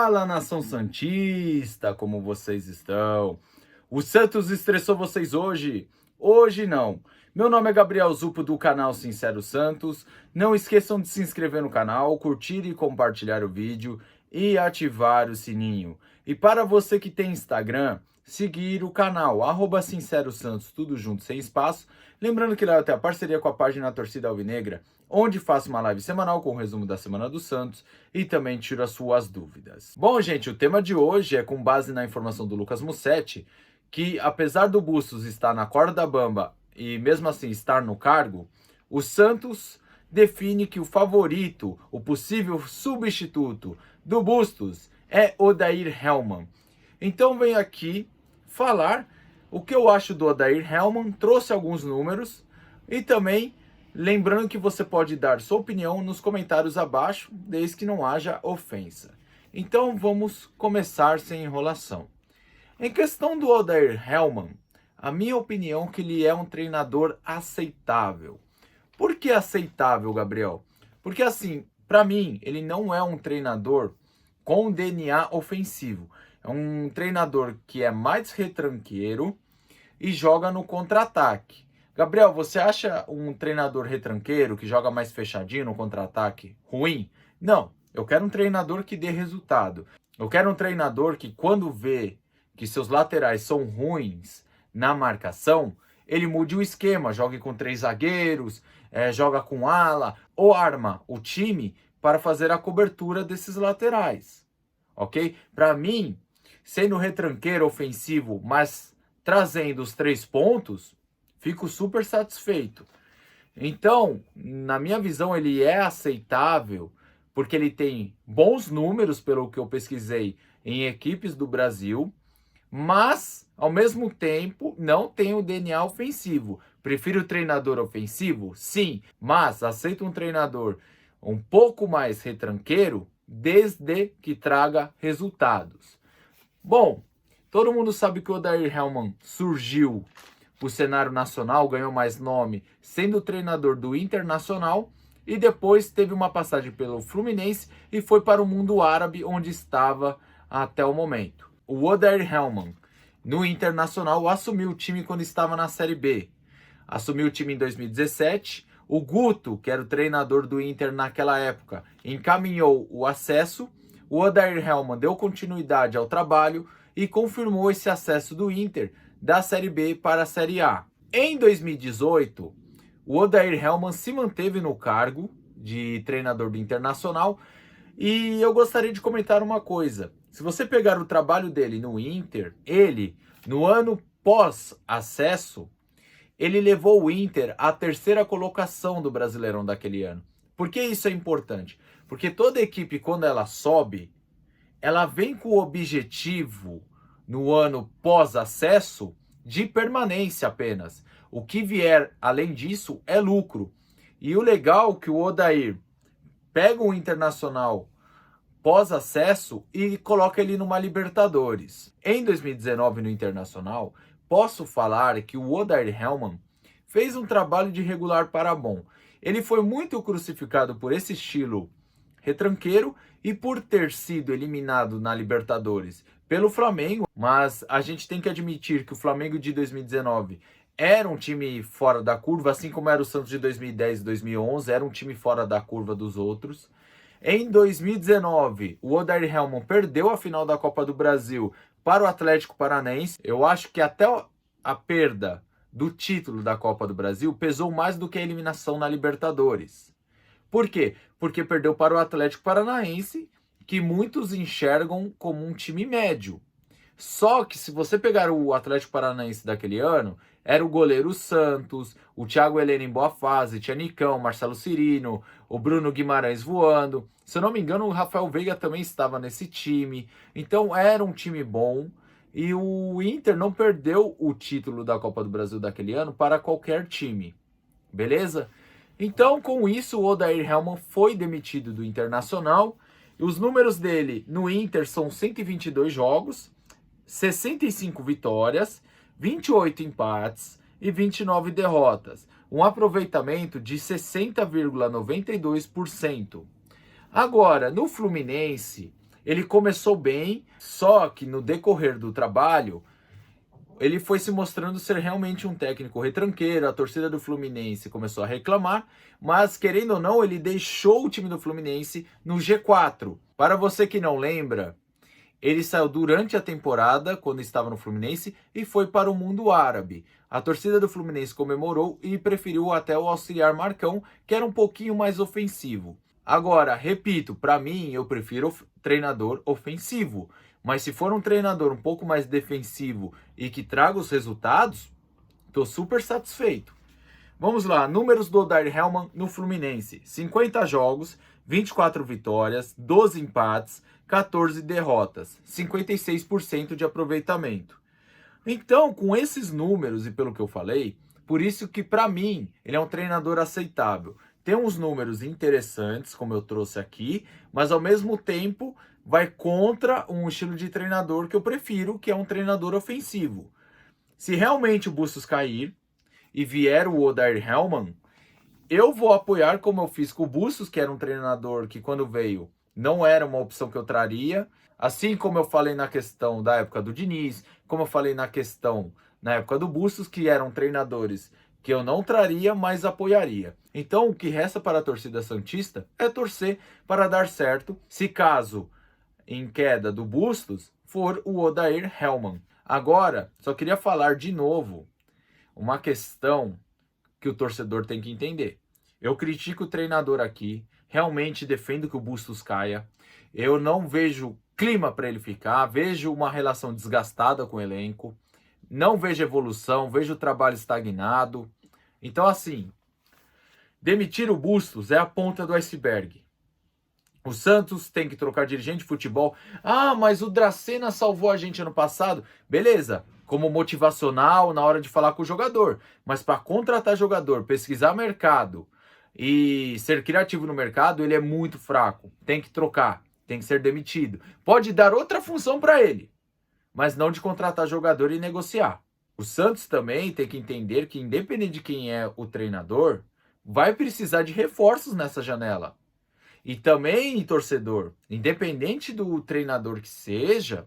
Fala, nação santista, como vocês estão? O Santos estressou vocês hoje? Hoje não. Meu nome é Gabriel Zupo do canal Sincero Santos. Não esqueçam de se inscrever no canal, curtir e compartilhar o vídeo e ativar o sininho. E para você que tem Instagram, seguir o canal @Sincero Santos, tudo junto, sem espaço. Lembrando que lá eu tenho a parceria com a página Torcida Alvinegra, onde faço uma live semanal com o resumo da Semana do Santos e também tiro as suas dúvidas. Bom, gente, o tema de hoje é com base na informação do Lucas Mussetti, que apesar do Bustos estar na corda bamba e mesmo assim estar no cargo, o Santos define que o favorito, o possível substituto do Bustos é Odair Hellmann. Então venho aqui falar o que eu acho do Odair Hellmann, trouxe alguns números e também lembrando que você pode dar sua opinião nos comentários abaixo, desde que não haja ofensa. Então vamos começar sem enrolação. Em questão do Odair Hellmann, a minha opinião é que ele é um treinador aceitável. Por que aceitável, Gabriel? Porque assim, para mim, ele não é um treinador com DNA ofensivo. É um treinador que é mais retranqueiro e joga no contra-ataque. Gabriel, você acha um treinador retranqueiro que joga mais fechadinho no contra-ataque ruim? Não, eu quero um treinador que dê resultado. Eu quero um treinador que quando vê que seus laterais são ruins na marcação, ele mude o esquema, jogue com 3 zagueiros, joga com ala, ou arma o time para fazer a cobertura desses laterais, ok? Para mim, sendo retranqueiro ofensivo, mas trazendo os 3 pontos, fico super satisfeito. Então, na minha visão, ele é aceitável, porque ele tem bons números, pelo que eu pesquisei, em equipes do Brasil, mas, ao mesmo tempo, não tem o DNA ofensivo. Prefiro o treinador ofensivo? Sim, mas aceito um treinador um pouco mais retranqueiro, desde que traga resultados. Bom, todo mundo sabe que o Odair Hellmann surgiu o cenário nacional, ganhou mais nome sendo treinador do Internacional e depois teve uma passagem pelo Fluminense e foi para o mundo árabe, onde estava até o momento. O Odair Hellmann, no Internacional, assumiu o time quando estava na Série B. Assumiu o time em 2017. O Guto, que era o treinador do Inter naquela época, encaminhou o acesso. O Odair Hellmann deu continuidade ao trabalho e confirmou esse acesso do Inter da Série B para a Série A. Em 2018, o Odair Hellmann se manteve no cargo de treinador do Internacional e eu gostaria de comentar uma coisa. Se você pegar o trabalho dele no Inter, ele, no ano pós-acesso, ele levou o Inter à 3ª colocação do Brasileirão daquele ano. Por que isso é importante? Porque toda equipe, quando ela sobe, ela vem com o objetivo, no ano pós-acesso, de permanência apenas. O que vier além disso é lucro. E o legal é que o Odair pega o Internacional pós-acesso e coloca ele numa Libertadores. Em 2019, no Internacional, posso falar que o Odair Hellmann fez um trabalho de regular para bom. Ele foi muito crucificado por esse estilo retranqueiro e por ter sido eliminado na Libertadores pelo Flamengo, mas a gente tem que admitir que o Flamengo de 2019 era um time fora da curva, assim como era o Santos de 2010 e 2011, era um time fora da curva dos outros. Em 2019, o Odair Hellmann perdeu a final da Copa do Brasil para o Atlético Paranaense. Eu acho que até a perda do título da Copa do Brasil pesou mais do que a eliminação na Libertadores. Por quê? Porque perdeu para o Atlético Paranaense, que muitos enxergam como um time médio. Só que se você pegar o Atlético Paranaense daquele ano, era o goleiro Santos, o Thiago Heleno em boa fase, tinha Nicão, Marcelo Cirino, o Bruno Guimarães voando. Se eu não me engano, o Rafael Veiga também estava nesse time. Então era um time bom. E o Inter não perdeu o título da Copa do Brasil daquele ano para qualquer time. Beleza? Então, com isso, o Odair Hellmann foi demitido do Internacional. E os números dele no Inter são 122 jogos, 65 vitórias, 28 empates e 29 derrotas. Um aproveitamento de 60,92%. Agora, no Fluminense, Ele começou bem, só que no decorrer do trabalho, ele foi se mostrando ser realmente um técnico retranqueiro. A torcida do Fluminense começou a reclamar, mas querendo ou não, ele deixou o time do Fluminense no G4. Para você que não lembra, ele saiu durante a temporada, quando estava no Fluminense, e foi para o mundo árabe. A torcida do Fluminense comemorou e preferiu até o auxiliar Marcão, que era um pouquinho mais ofensivo. Agora, repito, para mim, eu prefiro treinador ofensivo. Mas se for um treinador um pouco mais defensivo e que traga os resultados, estou super satisfeito. Vamos lá, números do Odair Hellmann no Fluminense. 50 jogos, 24 vitórias, 12 empates, 14 derrotas, 56% de aproveitamento. Então, com esses números e pelo que eu falei, por isso que para mim ele é um treinador aceitável. Tem uns números interessantes, como eu trouxe aqui, mas ao mesmo tempo vai contra um estilo de treinador que eu prefiro, que é um treinador ofensivo. Se realmente o Bustos cair e vier o Odair Hellmann, eu vou apoiar como eu fiz com o Bustos, que era um treinador que quando veio não era uma opção que eu traria. Assim como eu falei na questão da época do Diniz, como eu falei na questão na época do Bustos, que eram treinadores que eu não traria, mas apoiaria. Então, o que resta para a torcida santista é torcer para dar certo, se caso em queda do Bustos for o Odair Hellmann. Agora, só queria falar de novo uma questão que o torcedor tem que entender. Eu critico o treinador aqui, realmente defendo que o Bustos caia. Eu não vejo clima para ele ficar, vejo uma relação desgastada com o elenco, não vejo evolução, vejo o trabalho estagnado. Então, assim, demitir o Bustos é a ponta do iceberg. O Santos tem que trocar dirigente de futebol. Ah, mas o Dracena salvou a gente ano passado. Beleza, como motivacional na hora de falar com o jogador. Mas para contratar jogador, pesquisar mercado e ser criativo no mercado, ele é muito fraco. Tem que trocar, tem que ser demitido. Pode dar outra função para ele, mas não de contratar jogador e negociar. O Santos também tem que entender que, independente de quem é o treinador, vai precisar de reforços nessa janela. E também, torcedor, independente do treinador que seja,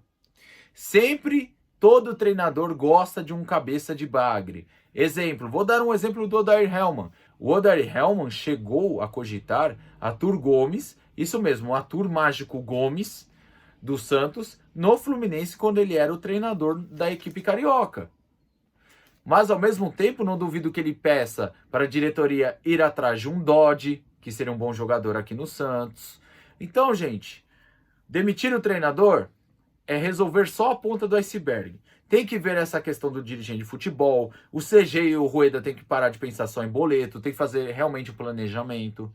sempre todo treinador gosta de um cabeça de bagre. Exemplo, vou dar um exemplo do Odair Hellmann. O Odair Hellmann chegou a cogitar Arthur Gomes, isso mesmo, o Arthur Mágico Gomes, do Santos, no Fluminense, quando ele era o treinador da equipe carioca. Mas, ao mesmo tempo, não duvido que ele peça para a diretoria ir atrás de um Dodge, que seria um bom jogador aqui no Santos. Então, gente, demitir o treinador é resolver só a ponta do iceberg. Tem que ver essa questão do dirigente de futebol, o CG e o Rueda tem que parar de pensar só em boleto, tem que fazer realmente o planejamento.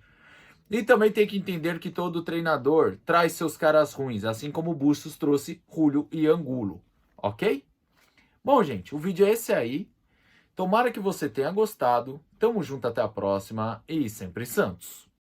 E também tem que entender que todo treinador traz seus caras ruins, assim como o Bustos trouxe Julio e Angulo, ok? Bom, gente, o vídeo é esse aí. Tomara que você tenha gostado. Tamo junto, até a próxima e sempre Santos.